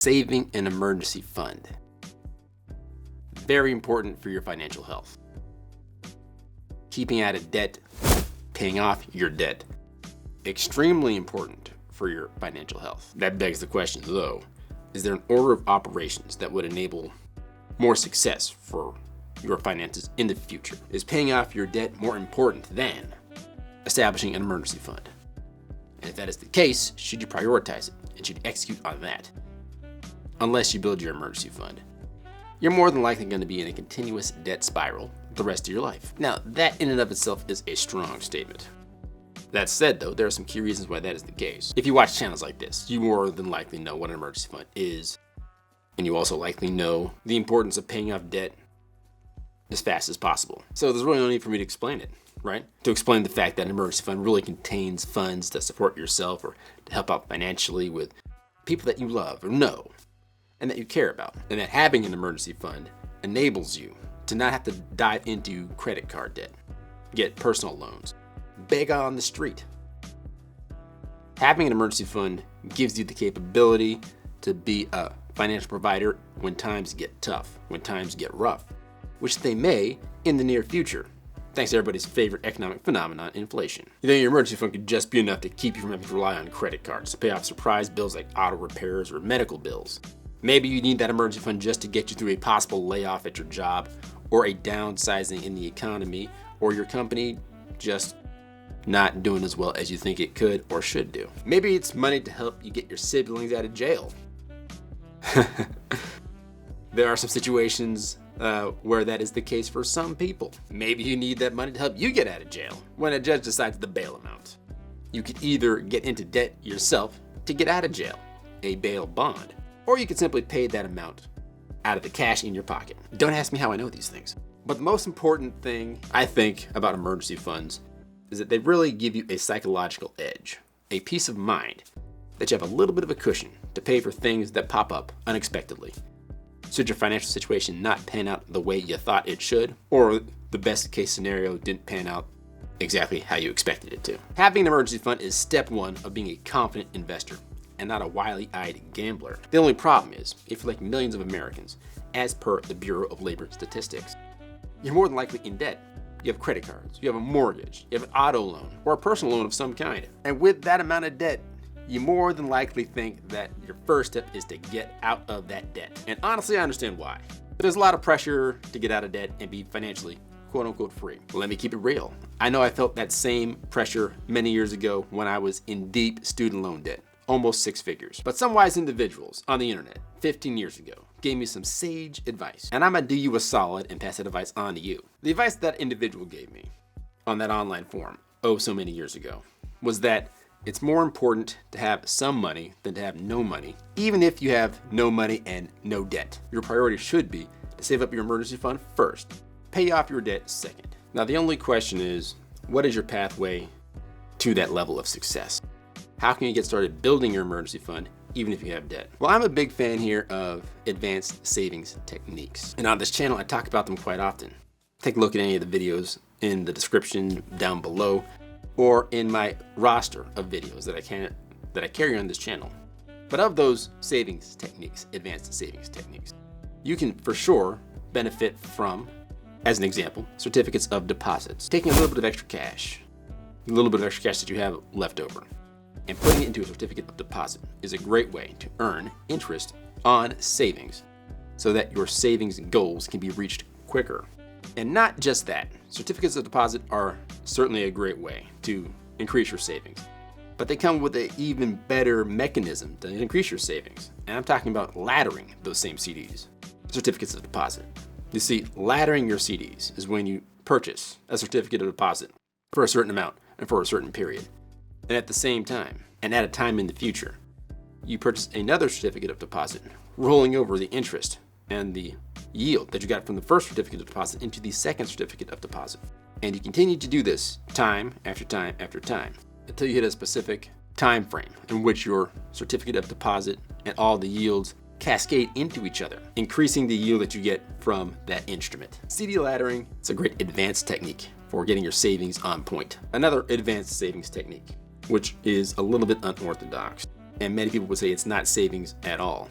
Saving an emergency fund. Very important for your financial health. Keeping out of debt, paying off your debt. Extremely important for your financial health. That begs the question though, is there an order of operations that would enable more success for your finances in the future? Is paying off your debt more important than establishing an emergency fund? And if that is the case, should you prioritize it and should you execute on that? Unless you build your emergency fund, you're more than likely going to be in a continuous debt spiral the rest of your life. Now, that in and of itself is a strong statement. That said, though, there are some key reasons why that is the case. If you watch channels like this, you more than likely know what an emergency fund is, and you also likely know the importance of paying off debt as fast as possible. So there's really no need for me to explain it, right? To explain the fact that an emergency fund really contains funds to support yourself or to help out financially with people that you love or know and that you care about. And that having an emergency fund enables you to not have to dive into credit card debt, get personal loans, beg on the street. Having an emergency fund gives you the capability to be a financial provider when times get tough, when times get rough, which they may in the near future, thanks to everybody's favorite economic phenomenon, inflation. You know, your emergency fund could just be enough to keep you from having to rely on credit cards to pay off surprise bills like auto repairs or medical bills. Maybe you need that emergency fund just to get you through a possible layoff at your job or a downsizing in the economy or your company just not doing as well as you think it could or should do. Maybe it's money to help you get your siblings out of jail. There are some situations where that is the case for some people. Maybe you need that money to help you get out of jail when a judge decides the bail amount. You could either get into debt yourself to get out of jail, a bail bond, or you could simply pay that amount out of the cash in your pocket. Don't ask me how I know these things. But the most important thing I think about emergency funds is that they really give you a psychological edge, a peace of mind that you have a little bit of a cushion to pay for things that pop up unexpectedly. Should your financial situation not pan out the way you thought it should, or the best case scenario didn't pan out exactly how you expected it to. Having an emergency fund is step one of being a confident investor and not a wily-eyed gambler. The only problem is, if you're like millions of Americans, as per the Bureau of Labor Statistics, you're more than likely in debt. You have credit cards, you have a mortgage, you have an auto loan, or a personal loan of some kind. And with that amount of debt, you more than likely think that your first step is to get out of that debt. And honestly, I understand why. There's a lot of pressure to get out of debt and be financially quote unquote free. Let me keep it real. I know I felt that same pressure many years ago when I was in deep student loan debt, almost six figures. But some wise individuals on the internet 15 years ago gave me some sage advice, and I'm gonna do you a solid and pass that advice on to you. The advice that individual gave me on that online forum, oh so many years ago, was that it's more important to have some money than to have no money, even if you have no money and no debt. Your priority should be to save up your emergency fund first, pay off your debt second. Now the only question is, what is your pathway to that level of success? How can you get started building your emergency fund even if you have debt? Well, I'm a big fan here of advanced savings techniques. And on this channel, I talk about them quite often. Take a look at any of the videos in the description down below or in my roster of videos that I carry on this channel. But of those savings techniques, advanced savings techniques, you can for sure benefit from, as an example, certificates of deposits. Taking a little bit of extra cash, a little bit of extra cash that you have left over, and putting it into a certificate of deposit is a great way to earn interest on savings so that your savings goals can be reached quicker. And not just that, certificates of deposit are certainly a great way to increase your savings, but they come with an even better mechanism to increase your savings. And I'm talking about laddering those same CDs, certificates of deposit. You see, laddering your CDs is when you purchase a certificate of deposit for a certain amount and for a certain period. And at the same time, and at a time in the future, you purchase another certificate of deposit, rolling over the interest and the yield that you got from the first certificate of deposit into the second certificate of deposit. And you continue to do this time after time after time until you hit a specific time frame in which your certificate of deposit and all the yields cascade into each other, increasing the yield that you get from that instrument. CD laddering, it's a great advanced technique for getting your savings on point. Another advanced savings technique, which is a little bit unorthodox, and many people would say it's not savings at all,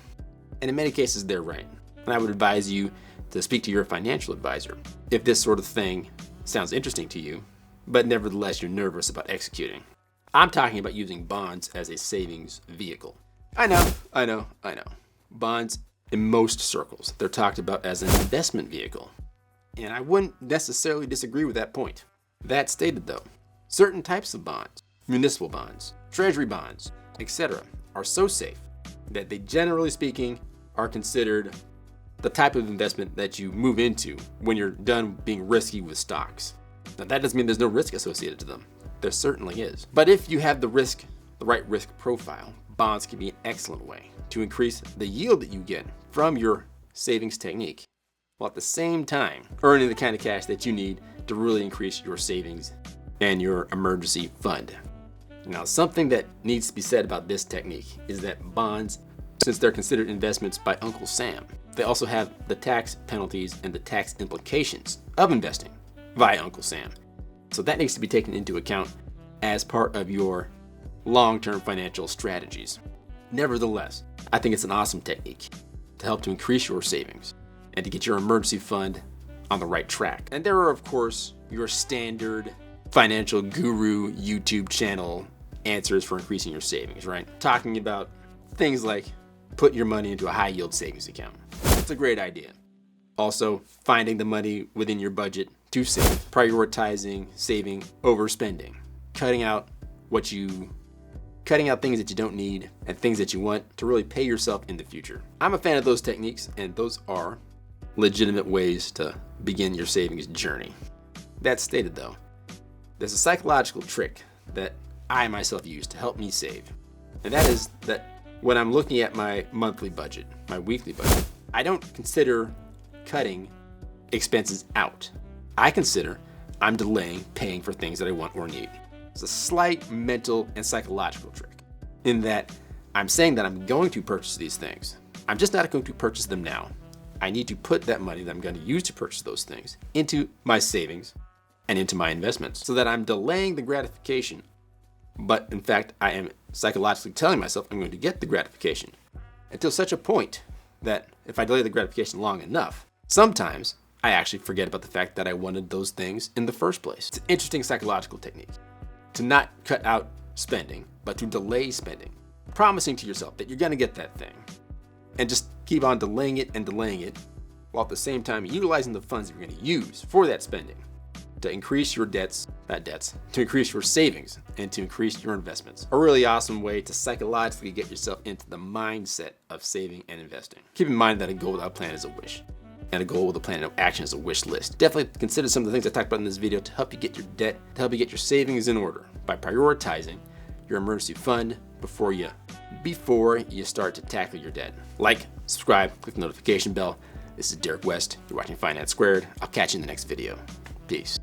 And in many cases, they're right. And I would advise you to speak to your financial advisor if this sort of thing sounds interesting to you, but nevertheless you're nervous about executing. I'm talking about using bonds as a savings vehicle. I know. Bonds, in most circles, they're talked about as an investment vehicle. And I wouldn't necessarily disagree with that point. That stated though, certain types of bonds, municipal bonds, treasury bonds, etc., are so safe that they, generally speaking, are considered the type of investment that you move into when you're done being risky with stocks. Now that doesn't mean there's no risk associated to them. There certainly is. But if you have the right risk profile, bonds can be an excellent way to increase the yield that you get from your savings technique, while at the same time earning the kind of cash that you need to really increase your savings and your emergency fund. Now, something that needs to be said about this technique is that bonds, since they're considered investments by Uncle Sam, they also have the tax penalties and the tax implications of investing via Uncle Sam. So that needs to be taken into account as part of your long-term financial strategies. Nevertheless, I think it's an awesome technique to help to increase your savings and to get your emergency fund on the right track. And there are, of course, your standard financial guru YouTube channel answers for increasing your savings, right? Talking about things like put your money into a high yield savings account. It's a great idea. Also, finding the money within your budget to save, prioritizing saving over spending, cutting out things that you don't need and things that you want to really pay yourself in the future. I'm a fan of those techniques, and those are legitimate ways to begin your savings journey. That stated though, there's a psychological trick that I myself use to help me save. And that is that when I'm looking at my monthly budget, my weekly budget, I don't consider cutting expenses out. I consider I'm delaying paying for things that I want or need. It's a slight mental and psychological trick in that I'm saying that I'm going to purchase these things. I'm just not going to purchase them now. I need to put that money that I'm going to use to purchase those things into my savings and into my investments so that I'm delaying the gratification. But in fact, I am psychologically telling myself I'm going to get the gratification until such a point that if I delay the gratification long enough, sometimes I actually forget about the fact that I wanted those things in the first place. It's an interesting psychological technique to not cut out spending, but to delay spending, promising to yourself that you're going to get that thing and just keep on delaying it, while at the same time utilizing the funds that you're going to use for that spending to increase your to increase your savings and to increase your investments. A really awesome way to psychologically get yourself into the mindset of saving and investing. Keep in mind that a goal without a plan is a wish, and a goal with a plan of action is a wish list. Definitely consider some of the things I talked about in this video to help you get your debt, to help you get your savings in order by prioritizing your emergency fund before you start to tackle your debt. Like, subscribe, click the notification bell. This is Derek West. You're watching Finance Squared. I'll catch you in the next video. Peace.